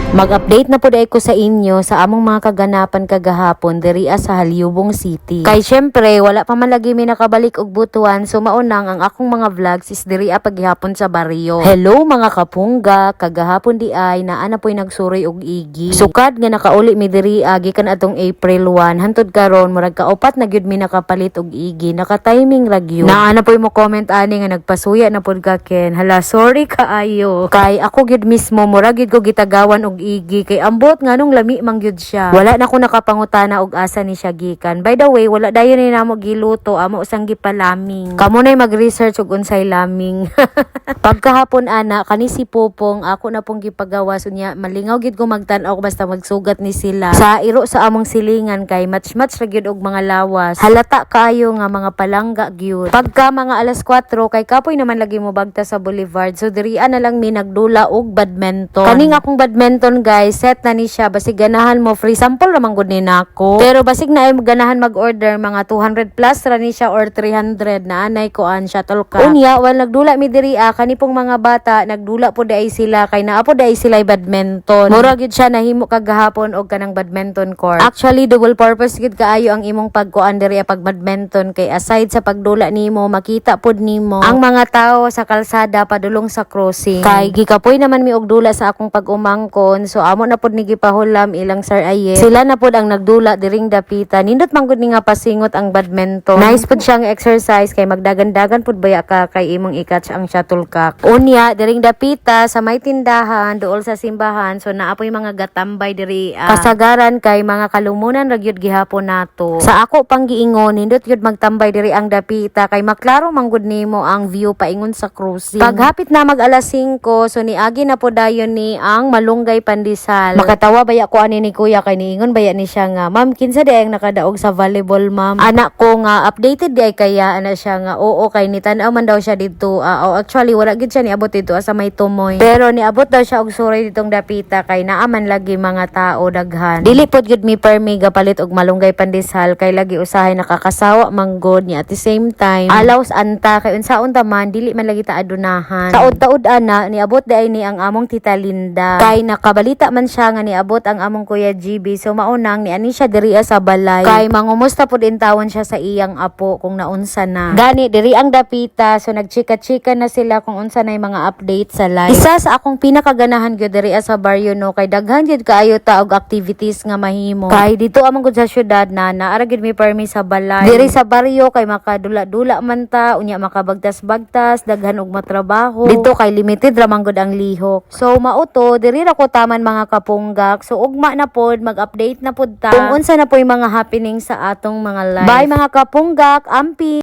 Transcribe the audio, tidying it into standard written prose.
Mag-update na po dahil ko sa inyo sa among mga kaganapan kagahapon diri sa Halyubong City. Kay syempre wala pa man lagi mi nakabalik og butuan, so maunang ang akong mga vlogs is diri paghihapon sa baryo. Hello mga kapungga, kagahapon di ay naa na po'y nagsuroy og igi. Sukad nga nakauli mi diri gikan atong April 1 hantod karon murag kaupat na gyud mi nakapalit og igi, naka-timing ra gyud. Naa na po'y mo comment ani nga nagpasuya na pud ka Ken. Hala, sorry kaayo. Kay ako gyud mismo murag gyud ko gitagawan og igi kay ambot nganong lami man gyud siya. Wala na ko nakapangutana og asa ni siya gikan. By the way, wala dayon ni namo giluto, amo usang gipalaming. Kamo nay mag-research og unsay laming. Pagkahapon ana kani si Pupong ako na pong gipagawas unya malingaw gid ko magtan-aw basta magsugat ni sila. Sa iro sa among silingan kay match-match ra gyud og mga lawas. Halata kaayo nga mga palangga gyud. Pagka mga alas 4 kay kapoy naman lagi mo bagta sa Boulevard. So diri na lang mi nagdula og badminton. Kaning akong badminton guys, set na ni siya. Basig ganahan mo, free sample naman gud ni nako. Pero basig na ay ganahan mag-order, mga 200 plus ra ni siya or 300 na anay ko an shuttlecock. Unya, wal nagdula mi diri kani pong mga bata, nagdula po dai sila, kay naa po dai sila badminton. Mura gid siya nahimo kagahapon og kanang badminton court. Actually, double purpose gid kaayo ang imong pagkuan diri pag badminton, kay aside sa pagdula nimo, makita pod nimo ang mga tao sa kalsada padulong sa crossing. Kay gikapoy naman mi og dula sa akong pag-umangkon. So amo na pod ni gipahulam ilang Sir Aye. Sila na pod ang nagdula diring dapita. Nindot man gud ni nga pasingot ang badminton. Nice pod siyang exercise kay magdagan-dagan pod baya ka kay imong i-catch ang shuttlecock. Unya diring dapita sa may tindahan duol sa simbahan, so naapoy mga gatambay diri kasagaran kay mga kalumunan ra gyud gihapon nato. Sa ako pang giingon nindot gyud magtambay diri ang dapita kay maklaro man gud nimo ang view paingon sa cruising. Paghapit na mag alas 5, so niagi na po dayon ni ang Malunggay Pandesal. Makatawa baya ko ani ni kuya kay niingon baya ni siya nga, "Ma'am, kinsa di ang nakadaog sa volleyball, ma'am?" Anak ko nga updated di ay kaya ana siya nga, "Oo kay ni tan-aw man daw siya dito." Actually wala gid siya niabot dito sa may tumoy. Pero niabot daw siya og suray ditong dapita kay naa man lagi mga tao daghan. Dili pod gud mi permi gapalit og Malunggay Pandesal kay lagi usahay nakakasawa manggod niya at the same time. Alaws anta kay unsaon ta man dili man lagi ta adunahan. Taud-taud ana niabot di ay ni ang among tita Linda. Kay nakabalita man siya nga niabot ang among kuya GB, so maunang ni ani siya diri sa balay. Kay mangumusta pud in tawon siya sa iyang apo kung naunsa na. Gani diri ang dapita, so nagchika-chika na sila kung unsa nay mga update sa live. Isa sa akong pinakaganahan gyud diri sa baryo no kay daghan gyud kaayo ta og activities nga mahimo. Kay dito among gud sa syudad na naara gyud mi permi sa balay. Diri sa baryo kay makadula-dula man ta unya makabagtas-bagtas daghan og matrabaho. Dito kay limited ra man gud ang lihok. So mauto diri ra ko taman mga kapunggak. So ugma na pod mag-update na pod ta kung unsa na po yung mga happening sa atong mga live. Bye mga kapunggak, ampi.